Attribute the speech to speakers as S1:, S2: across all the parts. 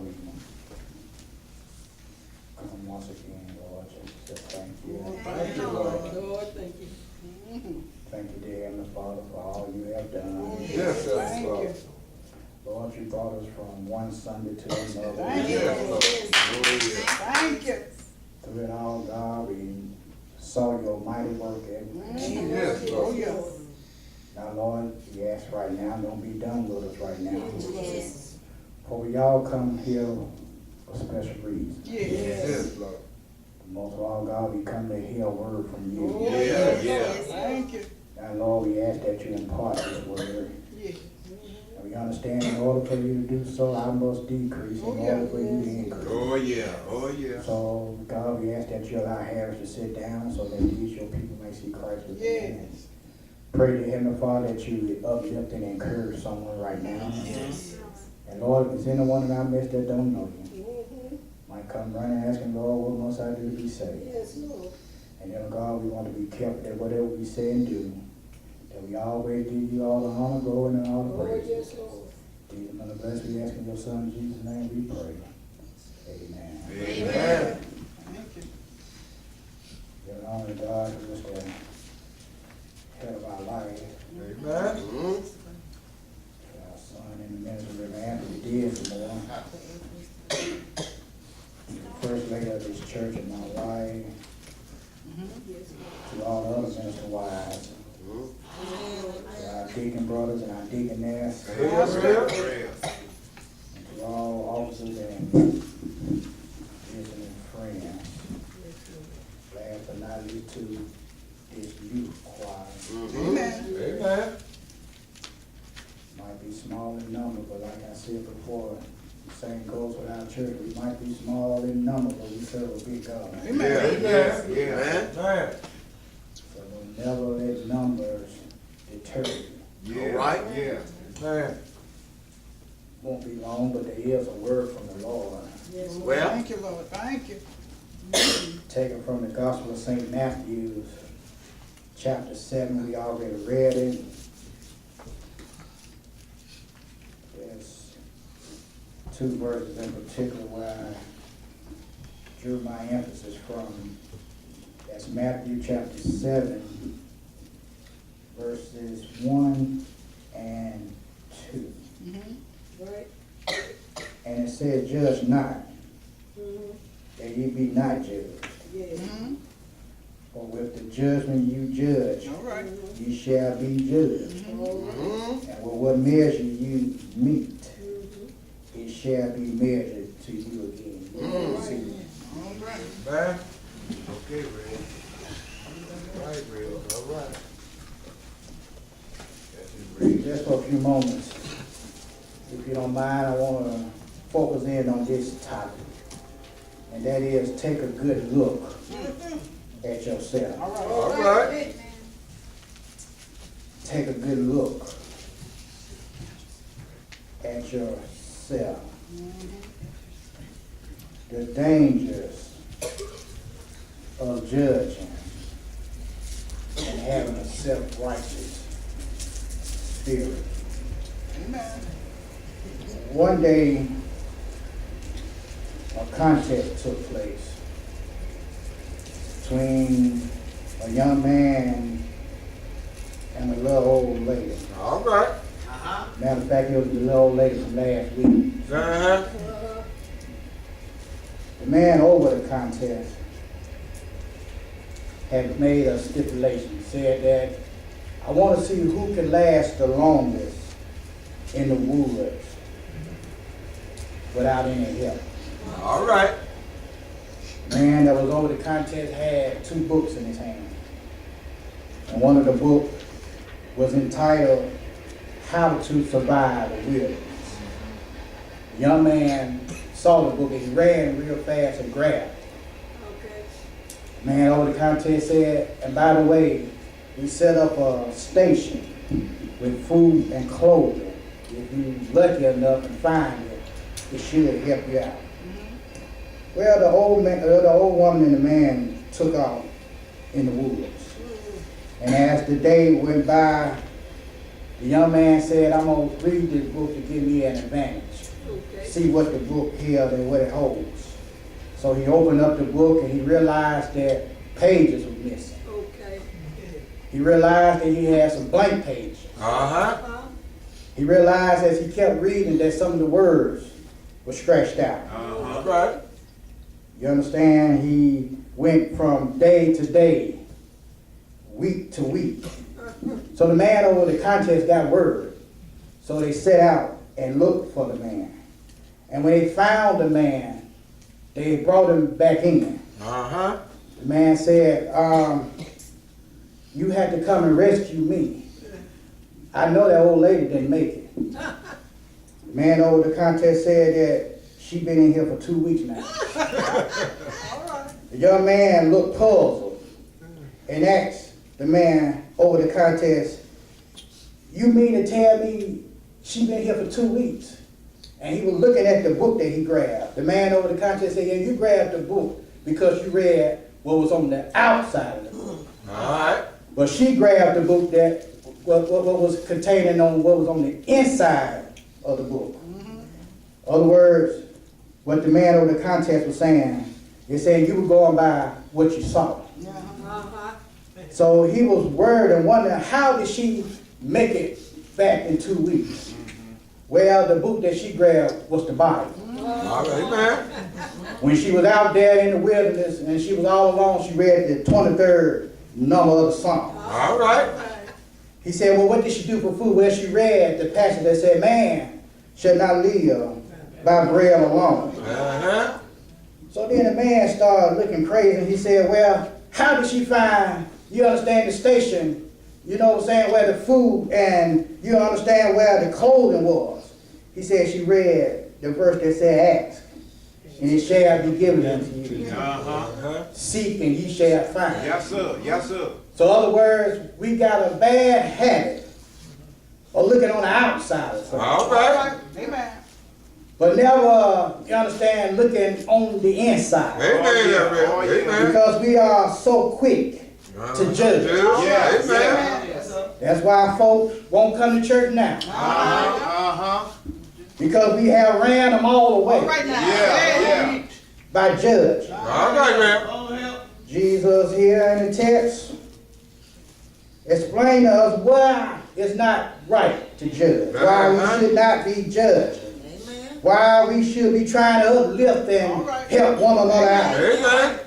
S1: we come once again, Lord, just to thank you.
S2: Thank you, Lord.
S3: Lord, thank you.
S1: Thank you, dear Heavenly Father, for all you have done.
S2: Yes, yes,
S3: Thank
S2: Lord.
S3: you.
S1: Lord, you brought us from one Sunday to another.
S3: Thank you.
S2: Yes, Lord. Oh,
S3: Thank you.
S1: Through it all, God, we saw your mighty work.
S2: Yes,
S3: Oh,
S2: Lord.
S3: yeah.
S1: Now, Lord, we ask right now, don't be done with us right now.
S4: Yes.
S1: For we all come here for special reasons.
S3: Yes.
S2: Yes, Lord.
S1: Most of all, God, we come to hear a word from you.
S3: Oh,
S2: Yeah, yeah.
S3: Thank you.
S1: Now, Lord, we ask that you impart this word.
S3: Yes.
S1: And we understand in order for you to do so, I must decrease in order for you to increase.
S2: Oh, yeah. Oh, yeah.
S1: So, God, we ask that you allow Harris to sit down so that these your people may see Christ within them.
S3: Yes.
S1: Pray to Heavenly Father that you would uplift and encourage someone right now.
S4: Yes.
S1: And Lord, if there's anyone in our midst that don't know you, might come running asking, Lord, what must I do to be saved?
S3: Yes, Lord.
S1: And then, God, we want to be careful that whatever we say and do, that we always give you all the honor, glory, and all the
S3: Lord,
S1: praise.
S3: yes, Lord.
S1: Jesus, none of us, we ask in your Son, Jesus' name, we pray. Amen.
S2: Amen.
S3: Thank you.
S1: Give an honor to God who is the head of our life.
S2: Amen.
S1: Our son in the ministry, Reverend Anthony Diaz, the first lady of this church and my wife, to all the other minister wives, to our deacon brothers and our deaconess,
S2: Yes,
S1: and to all officers and visiting friends. Last but not least to this youth choir.
S3: Amen.
S2: Amen.
S1: Might be small in number, but like I said before, the same goes with our church. We might be small in number, but we serve a big God.
S2: Yeah, amen. Yeah. Amen.
S1: So don't never let numbers deter you.
S2: Yeah. All right. Yeah. Amen.
S1: Won't be long, but there is a word from the Lord.
S3: Yes, Lord.
S2: Well.
S3: Thank you, Lord. Thank you.
S1: Taken from the Gospel of St. Matthew, chapter 7. We already read it. There's two verses in particular where I drew my emphasis from. That's Matthew chapter 7, verses 1 and 2.
S3: Right.
S1: And it says, judge not, that ye be not judged.
S3: Yes.
S1: For with the judgment you judge,
S3: All right.
S1: ye shall be judged.
S2: Mm-hmm.
S1: And with what measure you meet, it shall be measured to you again. See,
S3: All right.
S2: Amen. Okay, Red. All right, Red. All right. That's it, Red.
S1: just for a few moments, if you don't mind, I want to focus in on this topic. And that is, take a good look at yourself.
S3: All right.
S2: All right.
S1: Take a good look at yourself. The dangers of judging and having a self-righteous spirit.
S3: Amen.
S1: One day, a contest took place between a young man and a little old lady.
S2: All right.
S1: Matter of fact, it was the little old lady from last week.
S2: Uh-huh.
S1: The man over the contest had made a stipulation, said that I want to see who can last the longest in the woods without any help.
S2: All right.
S1: Man that was over the contest had two books in his hand. And one of the books was entitled How to Survive the Wilderness. The young man saw the book and he ran real fast and grabbed it.
S3: Okay.
S1: The man over the contest said, and by the way, we set up a station with food and clothing. If you're lucky enough to find it, it should help you out. Well, the old woman and the man took off in the woods. And as the day went by, the young man said, I'm going to read this book to give me an advantage.
S3: Okay.
S1: see what the book held and what it holds. So he opened up the book and he realized that pages were missing.
S3: Okay.
S1: He realized that he had some blank pages.
S3: Uh-huh.
S1: He realized as he kept reading that some of the words were scratched out.
S2: Uh-huh.
S4: Right.
S1: You understand? He went from day to day, week to week. So the man over the contest got word. So they set out and looked for the man. And when they found the man, they brought him back in.
S4: Uh-huh.
S1: The man said, you had to come and rescue me. I know that old lady didn't make it. The man over the contest said that she been in here for 2 weeks now. The young man looked puzzled and asked the man over the contest, you mean to tell me she been here for 2 weeks? And he was looking at the book that he grabbed. The man over the contest said, yeah, you grabbed the book because you read what was on the outside of the book.
S4: All right.
S1: But she grabbed the book that what was containing on what was on the inside of the book. In other words, what the man over the contest was saying, he said you were going by what you saw.
S3: Uh-huh.
S1: So he was worried and wondering, how did she make it back in 2 weeks? Well, the book that she grabbed was the Bible.
S4: All right, man.
S1: When she was out there in the wilderness and she was all alone, she read the 23rd number of the Psalm.
S4: All right.
S1: He said, well, what did she do for food? Well, she read the passage that said, man shall not live by bread alone.
S4: Uh-huh.
S1: So then the man started looking crazy and he said, well, how did she find, you understand, the station, you know what I'm saying, where the food and you understand where the clothing was? He said she read the verse that said, ask, and it shall be given unto you.
S4: Uh-huh.
S1: Seek and ye shall find.
S2: Yes, sir. Yes, sir.
S1: So in other words, we got a bad habit of looking on the outside of something.
S4: All right.
S3: Amen.
S1: But never, you understand, looking on the inside.
S4: Amen.
S2: Oh, yeah.
S4: Amen.
S1: Because we are so quick to judge.
S2: Yeah.
S4: Amen.
S1: That's why folks won't come to church now.
S2: Uh-huh.
S1: Because we have ran them all away
S3: Right now.
S2: Yeah.
S1: by judging.
S4: All right, man.
S1: Jesus here in the text explain to us why it's not right to judge. Why we should not be judged. Why we should be trying to uplift and help one another out.
S4: Amen.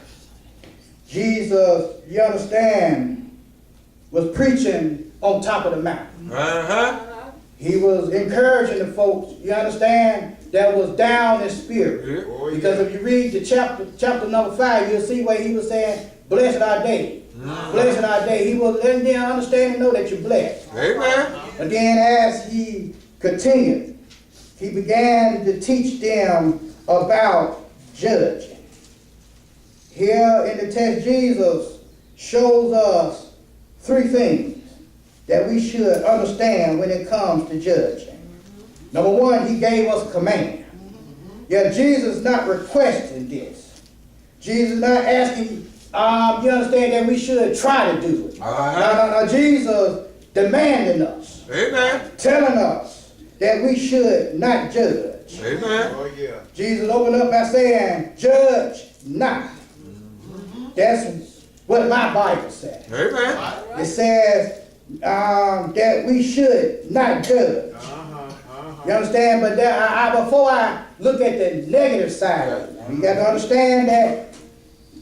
S1: Jesus, you understand, was preaching on top of the mountain.
S4: Uh-huh.
S1: He was encouraging the folks, you understand, that was down in spirit.
S2: Oh, yeah.
S1: Because if you read the chapter number 5, you'll see where he was saying, blessed are they. Blessed are they. He was letting them understand and know that you're blessed.
S4: Amen.
S1: But then as he continued, he began to teach them about judging. Here in the text, Jesus shows us 3 things that we should understand when it comes to judging. Number 1, he gave us a command. Yeah, Jesus is not requesting this. Jesus is not asking, you understand, that we should try to do it. No. Jesus demanding us,
S4: Amen.
S1: telling us that we should not judge.
S4: Amen.
S2: Oh, yeah.
S1: Jesus opened up by saying, judge not. That's what my Bible says.
S4: Amen.
S1: It says that we should not judge. You understand? But before I look at the negative side of it, you got to understand that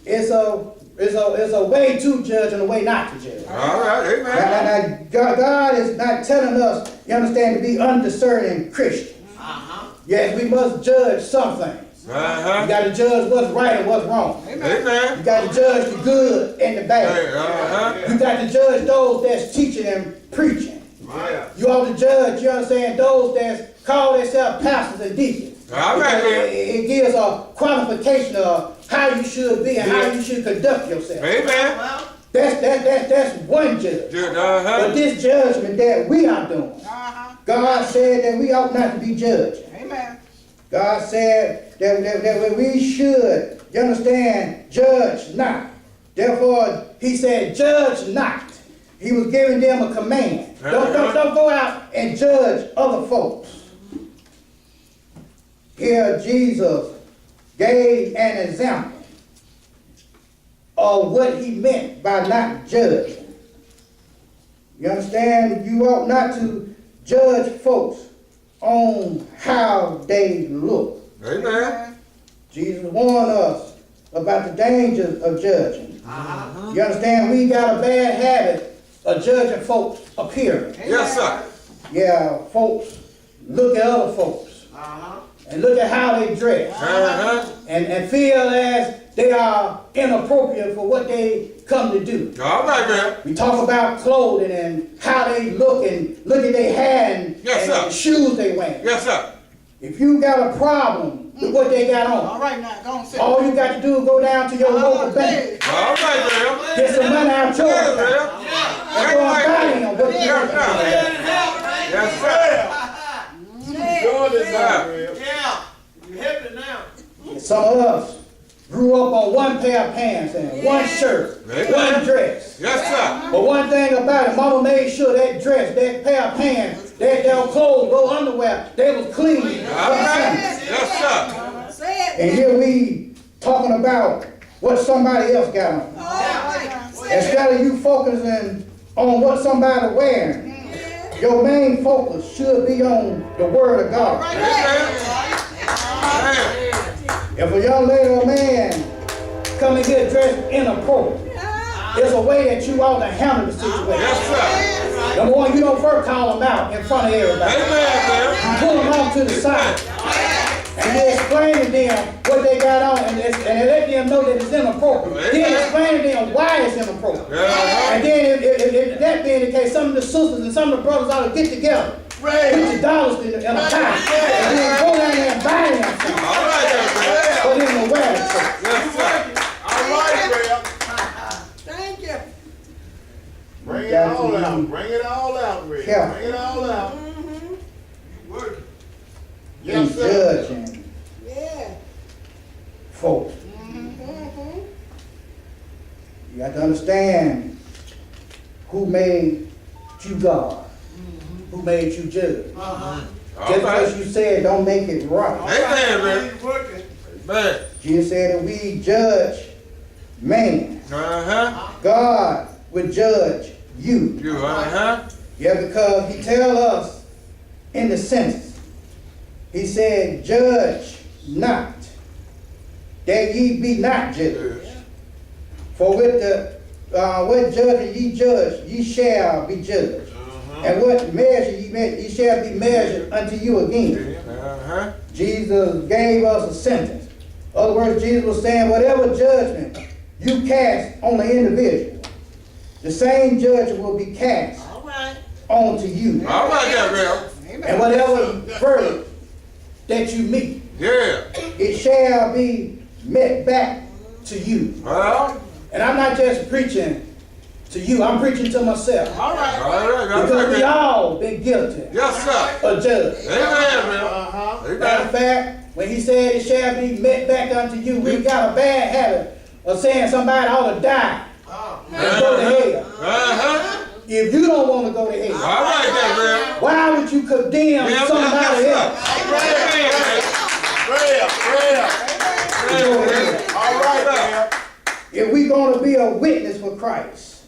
S1: it's a way to judge and a way not to judge.
S4: All right. Amen.
S1: Now, God is not telling us, you understand, to be undiscerning Christians. Yes, we must judge some things. You
S4: Uh-huh.
S1: got to judge what's right and what's wrong. You
S4: Amen.
S1: got to judge the good and the bad.
S4: Uh-huh.
S1: You got to judge those that's teaching and preaching.
S2: Yeah.
S1: You ought to judge, you understand, those that call themselves pastors and deacons.
S4: All right,
S1: Because
S4: man.
S1: it gives a qualification of how you should be and how you should conduct yourself.
S4: Amen.
S1: That's one judge.
S4: Good.
S1: But
S4: Uh-huh.
S1: this judgment that we are doing, God said that we ought not to be judging.
S3: Amen.
S1: God said that we should, you understand, judge not. Therefore, he said, judge not. He was giving them a command. Don't go out and judge other folks. here Jesus gave an example of what he meant by not judging. You understand? You ought not to judge folks on how they look.
S4: Amen.
S1: Jesus warned us about the dangers of judging. You understand? We got a bad habit of judging folks' appearance.
S4: Yes, sir.
S1: Yeah, folks look at other folks and look at how they dress and feel as they are inappropriate for what they come to do.
S4: All right, man.
S1: We talk about clothing and how they look and look at their hair and,
S4: Yes,
S1: and
S4: sir.
S1: the shoes they wear.
S4: Yes, sir.
S1: If you got a problem with what they got on,
S3: All right now, go on, sit.
S1: all you got to do is go down to your local bank,
S4: All right, man.
S1: get some money out your
S4: Yes,
S1: account,
S4: man.
S1: and go and buy them what you
S4: Yes,
S1: want.
S4: sir. Yes, sir.
S2: Yours is
S4: Yeah.
S2: not real.
S4: Yeah. You hip it now.
S1: Some of us grew up on one pair of pants and one shirt,
S4: Amen.
S1: one dress.
S4: Yes, sir.
S1: But one thing about it, mama made sure that dress, that pair of pants, that clothes, those underwear, they was clean.
S4: All right. Yes, sir.
S3: Say it.
S1: And here we talking about what somebody else got on.
S3: All right.
S1: Instead of you focusing on what somebody wearing, your main focus should be on the word of God.
S4: Amen.
S1: If a young lady or man come and get dressed inappropriate, there's a way that you ought to handle the situation.
S4: Yes, sir.
S1: Number one, you don't first call them out in front of everybody.
S4: Amen, man.
S1: You pull them off to the side. And you explain to them what they got on and let them know that it's inappropriate. Then explain to them why it's inappropriate. And then if that being the case, some of the sisters and some of the brothers ought to get together. Put your dollars in a pot. And then go down there and buy them something.
S4: All right, then,
S1: Put them in wear it.
S4: yes, sir.
S2: All right, real.
S3: Thank you.
S2: Bring it all out. Bring it all out, real.
S1: Yeah.
S2: Bring it all out.
S4: Working.
S1: And
S2: Yes, sir.
S1: judging
S3: Yeah.
S1: folks. You got to understand who made you God. Who made you judge.
S4: All
S1: Just
S4: right.
S1: because you said don't make it right.
S4: Amen, man. Amen.
S1: Jesus said that we judge man. God would judge you.
S4: You,
S1: Yeah, because he tell us in the sentence, he said, judge not, that ye be not judged. For with the what judgment ye judge, ye shall be judged. And what measure ye shall be measured unto you again. Jesus gave us a sentence. In other words, Jesus was saying, whatever judgment you cast on the individual, the same judgment will be cast
S3: All right.
S1: onto you.
S4: All right, there, real.
S1: And whatever verdict that you meet,
S4: Yeah.
S1: it shall be met back to you.
S4: Well,
S1: And I'm not just preaching to you, I'm preaching to myself.
S3: All right.
S4: all right.
S1: Because we
S4: Yes,
S1: all been guilty
S4: sir.
S1: of judgment.
S4: Amen, real.
S1: Matter of
S4: Amen.
S1: fact, when he said it shall be met back unto you, we got a bad habit of saying somebody ought to die and go to hell. If you don't want to go to hell,
S4: All right, there, real.
S1: why would you condemn somebody else?
S2: All right, real.
S1: If we're going to be a witness for Christ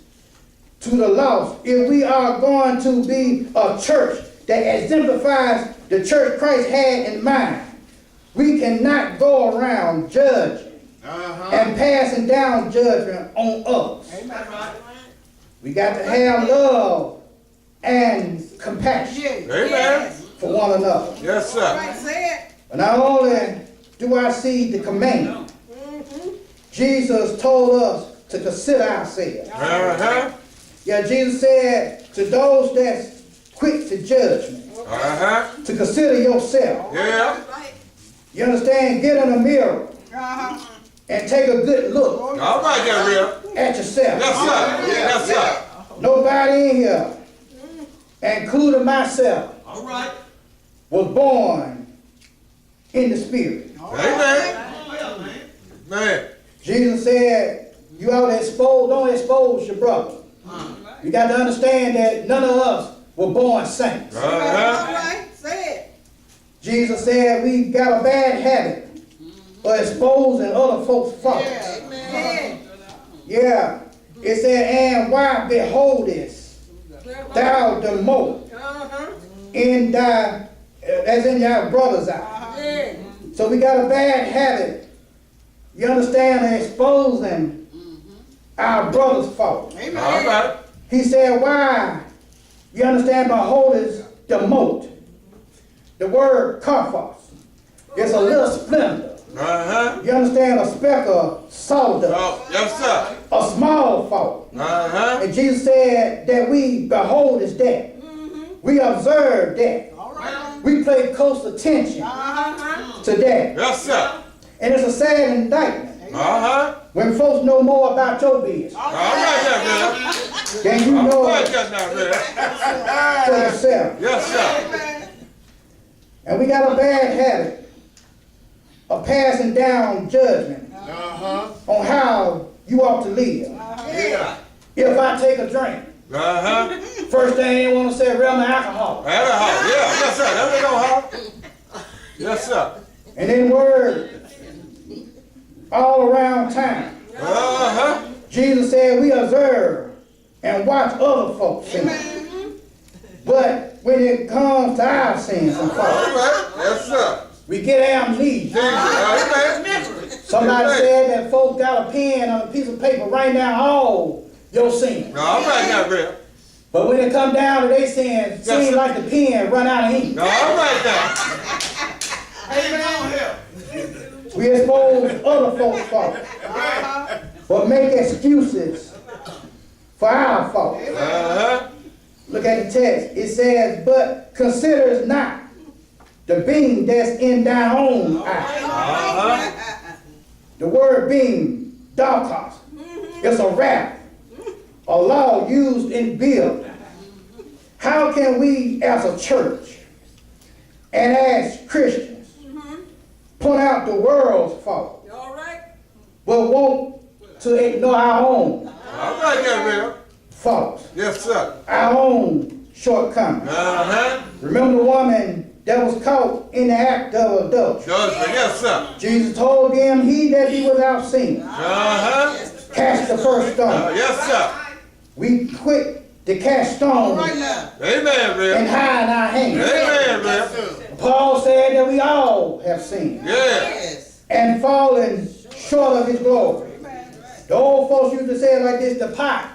S1: to the lost, if we are going to be a church that exemplifies the church Christ had in mind, we cannot go around judging and passing down judgment on others. We got to have love and compassion
S4: Amen.
S1: for one another.
S4: Yes,
S3: All
S4: sir.
S3: right. Say it.
S1: But not only do I see the command, Jesus told us to consider ourselves. Yeah, Jesus said to those that's quick to judgment, to consider yourself.
S4: Yeah.
S3: Right.
S1: You understand? Get in a mirror and take a good look
S4: All right, there, real.
S1: at yourself.
S4: Yes, sir. Yes, sir.
S1: Nobody in here, including myself,
S4: All right.
S1: was born in the spirit.
S4: Amen. Man.
S1: Jesus said, you ought to don't expose your brother. You got to understand that none of us were born saints.
S3: All right. Say it.
S1: Jesus said we got a bad habit of exposing other folks' faults.
S3: Amen.
S1: Yeah. It said, and why beholdest thou the mote in thy, as in your brother's eye? So we got a bad habit, you understand, of exposing our brother's fault.
S3: Amen.
S4: All right.
S1: He said, why, you understand, beholdest the mote. The word karphos. It's a little splinter.
S4: Uh-huh.
S1: You understand, a speck of sawdust.
S4: Oh, yes, sir.
S1: A small fault.
S4: Uh-huh.
S1: And Jesus said that we behold is that. We observe that.
S3: All right.
S1: We pay close attention to that.
S4: Yes, sir.
S1: And it's a sad indictment
S4: Uh-huh.
S1: when folks know more about your business
S4: All right, now, Rev.
S1: than you
S4: All
S1: know
S4: right, now, Rev.
S1: for yourself.
S4: Yes, sir.
S1: And we got a bad habit of passing down judgment on how you ought to live.
S4: Yeah.
S1: If I take a drink,
S4: Uh-huh.
S1: first thing they want to say, real alcohol.
S4: Alcohol. Yeah, yes, sir. There we go, huh? Yes, sir.
S1: And then word all around town.
S4: Uh-huh.
S1: Jesus said we observe and watch other folks sin. But when it comes to our sins and
S4: All
S1: faults,
S4: right. Yes, sir.
S1: we get amnesia.
S4: Amen.
S1: Somebody said that folks got a pen on a piece of paper writing down all your sins.
S4: All right, now, Rev.
S1: But when it come down to their sins,
S4: Yes,
S1: seems
S4: sir.
S1: like the pen run out of ink.
S4: All right, now.
S1: We expose other folks' faults, but make excuses for our faults.
S4: Uh-huh.
S1: Look at the text. It says, but considers not the beam that's in thy own eye.
S4: Uh-huh.
S1: The word beam, darkos, it's a wrap, a law used in building. How can we as a church and as Christians point out the world's fault, but want to ignore our own
S4: All right, now, Rev.
S1: faults,
S4: Yes, sir.
S1: our own shortcomings?
S4: Uh-huh.
S1: Remember the woman that was caught in the act of adultery?
S4: Judgment. Yes, sir.
S1: Jesus told them, he that be without sin,
S4: Uh-huh.
S1: cast the first stone.
S4: Yes, sir.
S1: We quit to cast stones
S3: Right now.
S4: Amen,
S1: and
S4: Rev.
S1: hide our hands.
S4: Amen, Rev.
S1: Paul said that we all have sinned
S4: Yeah.
S1: and fallen short of his glory. The old folks used to say it like this, the pot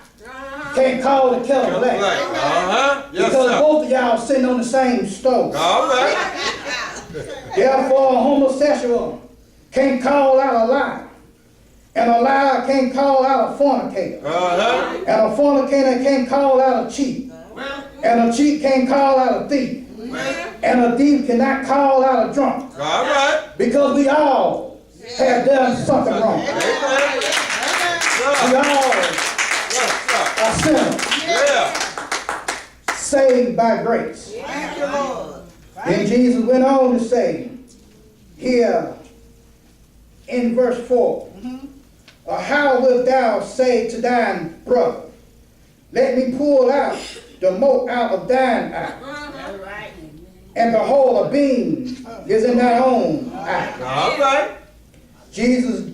S1: can't call the kettle
S4: Right.
S1: black.
S4: Uh-huh. Yes,
S1: Because
S4: sir.
S1: both of y'all sitting on the same stove.
S4: All right.
S1: Therefore, a homosexual can't call out a lie. And a liar can't call out a fornicator.
S4: Uh-huh.
S1: And a fornicator can't call out a cheat. And a cheat can't call out a thief. And a thief cannot call out a drunk.
S4: All right.
S1: Because we all have done something wrong.
S4: Amen.
S1: We
S4: Sir.
S1: all
S4: Yes, sir.
S1: are sinners,
S4: Yeah.
S1: saved by grace.
S3: Thank you, Lord.
S1: Then Jesus went on to say, here in verse 4, how wilt thou say to thine brother, let me pull out the mote out of thine eye, and behold, a beam is in thy own eye.
S4: All right.
S1: Jesus,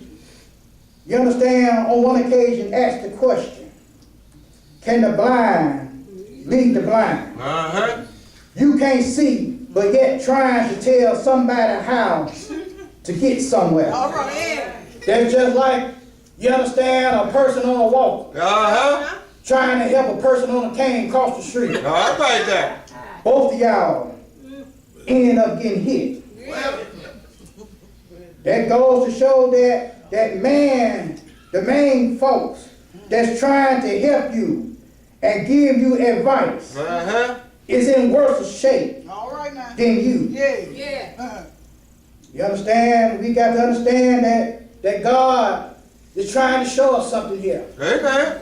S1: you understand, on one occasion asked the question, can the blind lead the blind?
S4: Uh-huh.
S1: You can't see, but yet trying to tell somebody how to get somewhere.
S3: All right.
S1: That's just like, you understand, a person on a walk
S4: Uh-huh.
S1: trying to help a person on a cane cross the street.
S4: All right, there.
S1: Both of y'all end up getting hit. That goes to show that the main folks that's trying to help you and give you advice
S4: Uh-huh.
S1: is in worse shape
S3: All right now.
S1: than you.
S3: Yeah.
S1: You understand? We got to understand that God is trying to show us something here.
S4: Amen.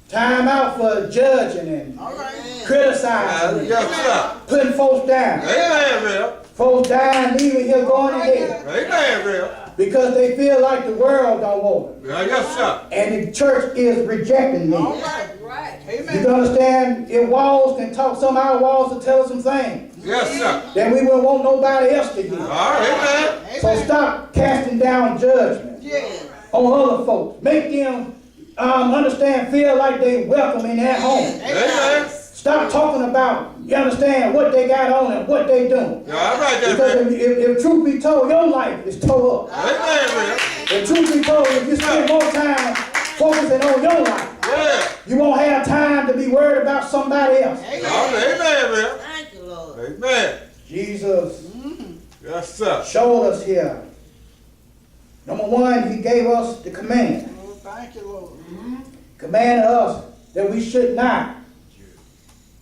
S1: Time out for judging and
S3: All right.
S1: criticizing,
S4: Yes, sir.
S1: putting folks down.
S4: Amen, Rev.
S1: Folks dying, leaving here going to hell
S4: Amen, Rev.
S1: because they feel like the world don't want them.
S4: Yes, sir.
S1: And the church is rejecting
S3: All
S1: them.
S3: right.
S1: You
S3: Amen.
S1: can understand, if walls can talk, some of our walls will tell us some things.
S4: Yes, sir.
S1: that we wouldn't want nobody else to get.
S4: All right, amen.
S1: So stop casting down judgment
S3: Yes.
S1: on other folks. Make them understand, feel like they welcome in their home.
S4: Amen.
S1: Stop talking about, you understand, what they got on and what they doing.
S4: Yeah, all right, there,
S1: Because
S4: man.
S1: if truth be told, your life is tore up.
S4: Amen, man.
S1: If truth be told, if you spend more time focusing on your life,
S4: Yeah.
S1: you won't have time to be worried about somebody else.
S4: All right, amen, man.
S3: Thank you, Lord.
S4: Amen.
S1: Jesus
S4: Yes, sir.
S1: showed us here. Number one, he gave us the command.
S3: Oh, thank you, Lord.
S1: Commanded us that we should not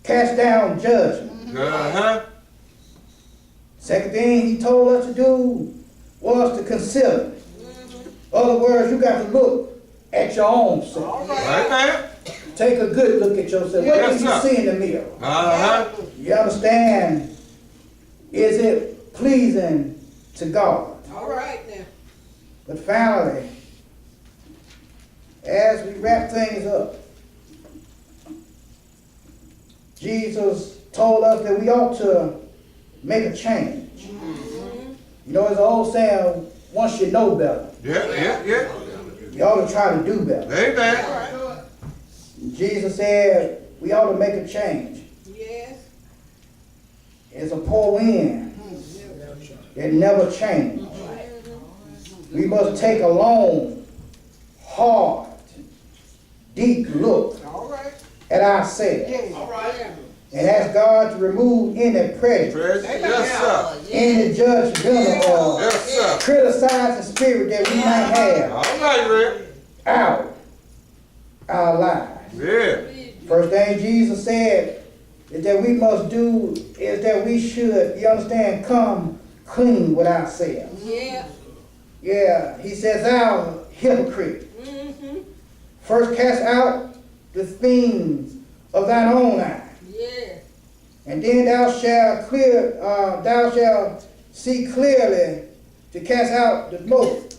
S1: cast down judgment.
S4: Uh-huh.
S1: Second thing he told us to do was to consider. Other words, you got to look at your own self.
S4: Right, man.
S1: Take a good look at yourself. What
S4: Yes,
S1: do you
S4: sir.
S1: see in the mirror?
S4: Uh-huh.
S1: You understand? Is it pleasing to God?
S3: All right now.
S1: But finally, as we wrap things up, Jesus told us that we ought to make a change. You know, there's an old saying, once you know better,
S4: Yeah.
S1: you ought to try to do better.
S4: Amen.
S1: Jesus said we ought to make a change.
S3: Yes.
S1: It's a poor wind that never changes. We must take a long, hard, deep look
S3: All right.
S1: at ourselves
S3: Yes.
S1: and ask God to remove any prejudice,
S4: Praise. Yes, sir.
S1: any judgmental or
S4: Yes, sir.
S1: criticizing spirit that we might have
S4: All right, man.
S1: out our lives.
S4: Yeah.
S1: First thing Jesus said is that we must do is that we should, you understand, come clean with ourselves.
S3: Yeah.
S1: Yeah, he says, thou hypocrite,
S3: Mm-hmm.
S1: first cast out the things of thine own eye,
S3: Yeah.
S1: and then thou shalt see clearly to cast out the mote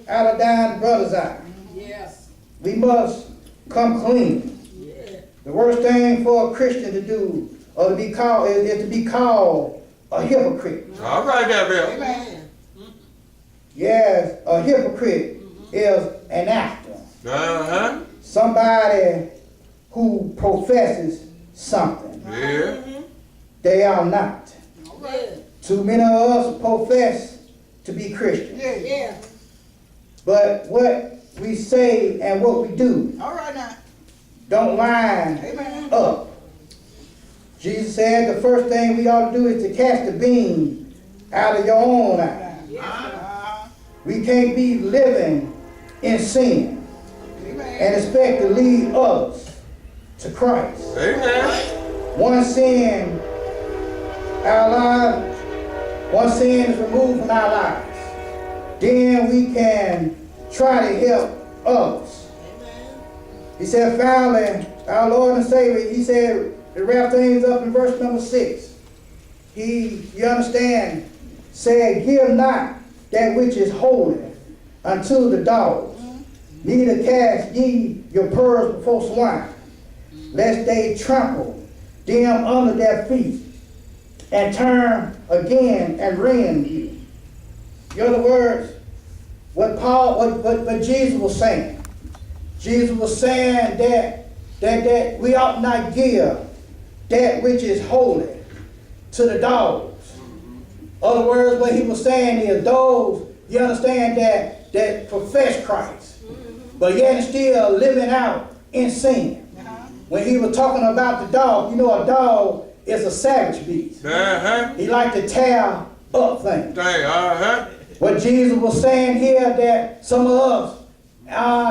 S1: out of thine brother's eye.
S3: Yes.
S1: We must come clean.
S3: Yeah.
S1: The worst thing for a Christian to do or to be called is to be called a hypocrite.
S4: All right, there, Bill.
S3: Amen.
S1: Yes, a hypocrite is an actor.
S4: Uh-huh.
S1: Somebody who professes something
S4: Yeah.
S1: they are not.
S3: Yeah.
S1: Too many of us profess to be Christians,
S3: Yeah.
S1: but what we say and what we do
S3: All right now.
S1: don't line
S3: Amen.
S1: up. Jesus said the first thing we ought to do is to cast the beam out of your own eye. We can't be living in sin and expect to lead others to Christ.
S4: Amen.
S1: One sin is removed from our lives. Then we can try to help others. He said, finally, our Lord and Savior, he said, to wrap things up in verse number 6, he, you understand, said, give not that which is holy unto the dogs, neither cast ye your pearls before swine, lest they trample them under their feet, and turn again and rend you. In other words, what Jesus was saying. Jesus was saying that we ought not give that which is holy to the dogs. Other words, what he was saying is those, you understand, that profess Christ, but yet still living out in sin. When he was talking about the dog, you know, a dog is a savage beast.
S4: Uh-huh.
S1: He liked to tear up things.
S4: Dang, uh-huh.
S1: What Jesus was saying here, that some of us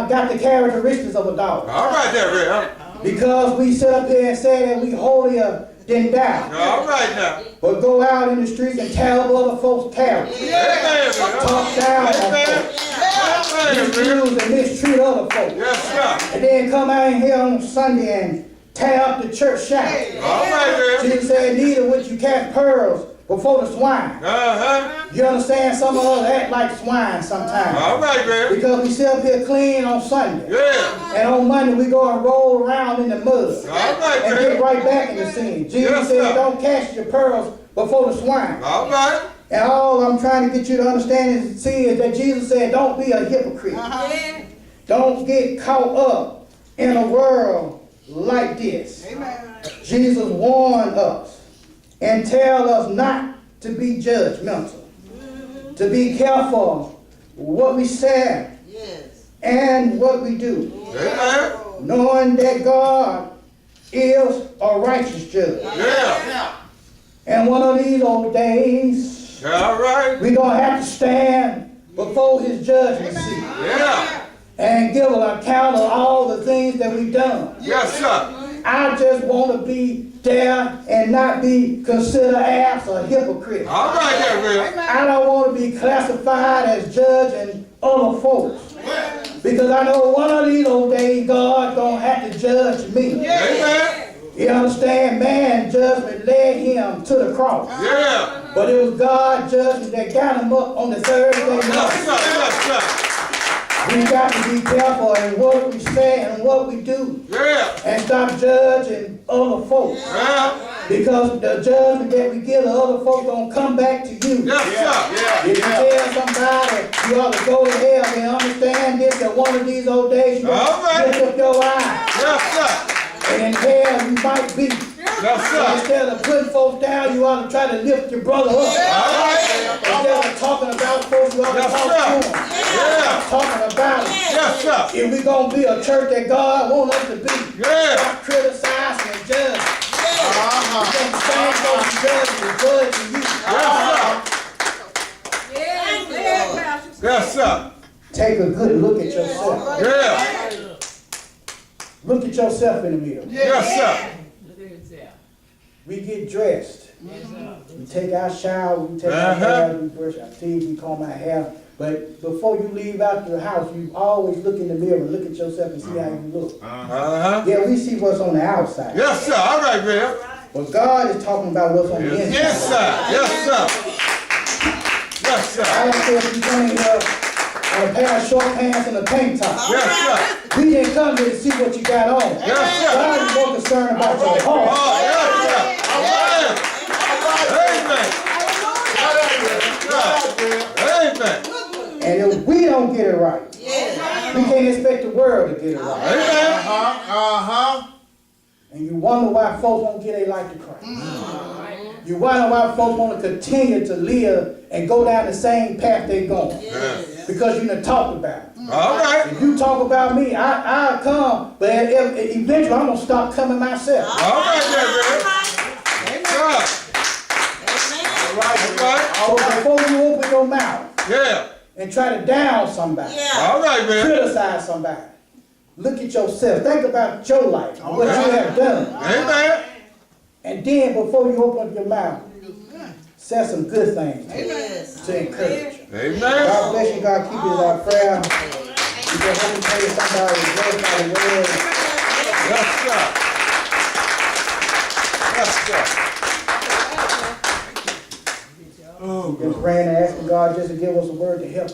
S1: got the characteristics of a dog.
S4: All right, there, Bill.
S1: Because we sit up there and say that we holier than thou.
S4: All right, now.
S1: But go out in the streets and tear up other folks' character.
S4: Amen, Bill.
S1: Talk down on
S4: Amen.
S1: folks.
S4: Amen, Bill.
S1: Misuse and mistreat other folks.
S4: Yes, sir.
S1: And then come out here on Sunday and tear up the church shout.
S4: All right, Bill.
S1: Jesus said, neither would you cast pearls before the swine.
S4: Uh-huh.
S1: You understand? Some of us act like swine sometimes.
S4: All right, man.
S1: Because we sit up here clean on Sunday.
S4: Yeah.
S1: And on Monday we go and roll around in the mud.
S4: All right,
S1: And
S4: man.
S1: get right back in the sin. Jesus
S4: Yes,
S1: said,
S4: sir.
S1: don't cast your pearls before the swine.
S4: All right.
S1: And all I'm trying to get you to understand is that Jesus said, don't be a hypocrite.
S3: Yeah.
S1: Don't get caught up in a world like this.
S3: Amen.
S1: Jesus warned us and tell us not to be judgmental, to be careful what we say and what we do,
S4: Amen.
S1: knowing that God is a righteous judge.
S4: Yeah.
S1: And one of these old days,
S4: All right.
S1: we're going to have to stand before his judgment seat
S4: Yeah.
S1: and give an account of all the things that we've done.
S4: Yes, sir.
S1: I just want to be there and not be considered as a hypocrite.
S4: All right, there, Bill.
S1: I don't want to be classified as judging other folks. Because I know one of these old days God's going to have to judge me.
S4: Amen.
S1: You understand? Man's judgment led him to the cross.
S4: Yeah.
S1: But it was God's judgment that got him up on the third day.
S4: Yes, sir. Yes, sir.
S1: We got to be careful in what we say and what we do.
S4: Yeah.
S1: And stop judging other folks.
S4: Yeah.
S1: Because the judgment that we give to other folks gonna come back to you.
S4: Yes, sir.
S1: If you tell somebody you ought to go to hell, then understand this, that one of these old days you
S4: All right.
S1: lift up your eyes.
S4: Yes, sir.
S1: And in hell you might be.
S4: Yes,
S1: So
S4: sir.
S1: instead of putting folks down, you ought to try to lift your brother up.
S4: All right.
S1: Instead of talking about folks, you ought to
S4: Yes,
S1: talk
S4: sir.
S1: to them.
S4: Yeah.
S1: Talking about it.
S4: Yes, sir.
S1: If we gonna be a church that God wants us to be,
S4: Yeah.
S1: stop criticizing and judging.
S2: Uh-huh.
S1: Same folks judging and judging you.
S3: Yeah.
S4: Yes, sir.
S1: Take a good look at yourself.
S4: Yeah.
S1: Look at yourself in the mirror.
S4: Yes, sir.
S1: We get dressed. We take our shower, we take our
S4: Uh-huh.
S1: hair, we brush our teeth, we comb our hair. But before you leave out your house, you always look in the mirror and look at yourself and see how you look.
S4: Uh-huh.
S1: Yeah, we see what's on the outside.
S4: Yes, sir. All right, Bill.
S1: But God is talking about what's on the inside.
S4: Yes, sir. Yes, sir. Yes,
S1: I
S4: sir.
S1: don't care if you come in here in a pair of short pants and a tank top.
S4: Yes, sir.
S1: We didn't come here to see what you got on.
S4: Yes, sir.
S1: God is more concerned about your heart.
S4: Oh, yes, sir. All right. Amen. Amen.
S1: And if we don't get it right, we can't expect the world to get it right.
S4: Amen.
S2: Uh-huh.
S1: And you wonder why folks won't get their life to Christ. You wonder why folks want to continue to live and go down the same path they're going. Because you done talked about it.
S4: All right.
S1: If you talk about me, I'll come, but eventually I'm going to stop coming myself.
S4: All right, there, Bill. Sir. All right.
S1: So before you open your mouth
S4: Yeah.
S1: and try to down somebody,
S4: All right, Bill.
S1: criticize somebody, look at yourself. Think about your life and what you have done.
S4: Amen.
S1: And then before you open up your mouth, say some good things to encourage you.
S4: Amen.
S1: God bless you. God keep you is our prayer. You can help me pray somebody is blessed by the word.
S4: Yes, sir. Yes, sir.
S1: Been praying and asking God just to give us a word to help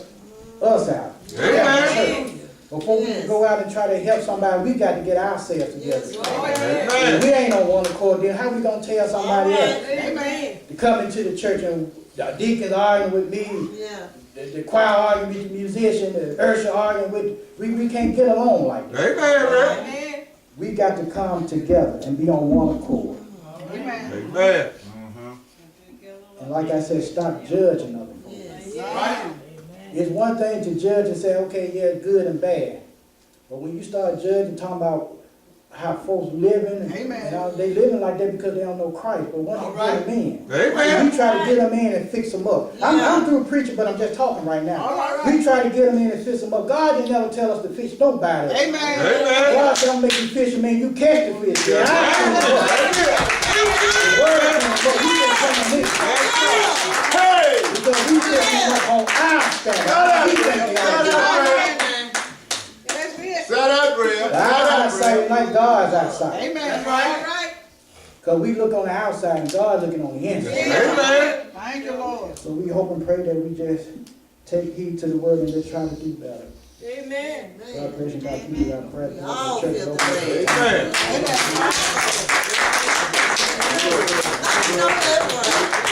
S1: us out.
S4: Amen.
S1: Before we can go out and try to help somebody, we got to get ourselves together. If
S4: Amen.
S1: we ain't on one accord, then how we gonna tell somebody else
S3: Amen.
S1: to come into the church and the deacons arguing with me, the choir arguing with the musician, the usher arguing with, we can't get along like that.
S4: Amen, Bill.
S3: Amen.
S1: We got to come together and be on one accord.
S3: Amen.
S4: Amen.
S1: And like I said, stop judging other folks. It's one thing to judge and say, okay, yeah, good and bad. But when you start judging, talking about how folks living, and how they living like that because they don't know Christ. But once you get them in,
S4: Amen.
S1: we try to get them in and fix them up. I'm through preaching, but I'm just talking right now. We try to get them in and fix them up. God didn't never tell us to fish nobody.
S3: Amen.
S4: Amen.
S1: God said, I'm making fishermen, you catch the fish. Yeah, I the word is, but we just come to me. Because we just on our standard. We think they are good.
S3: That's it.
S2: Set up, real.
S1: Our eyesight is like God's eyesight.
S3: Amen. Right.
S1: Because we look on the outside and God looking on the inside.
S4: Amen.
S3: Thank you, Lord.
S1: So we hope and pray that we just take heed to the word and just try to do better.
S3: Amen.
S1: God bless you, God keep you, God pray.
S5: We all
S1: Church
S5: feel the
S1: open.
S5: way.
S4: Amen.
S5: I know that one.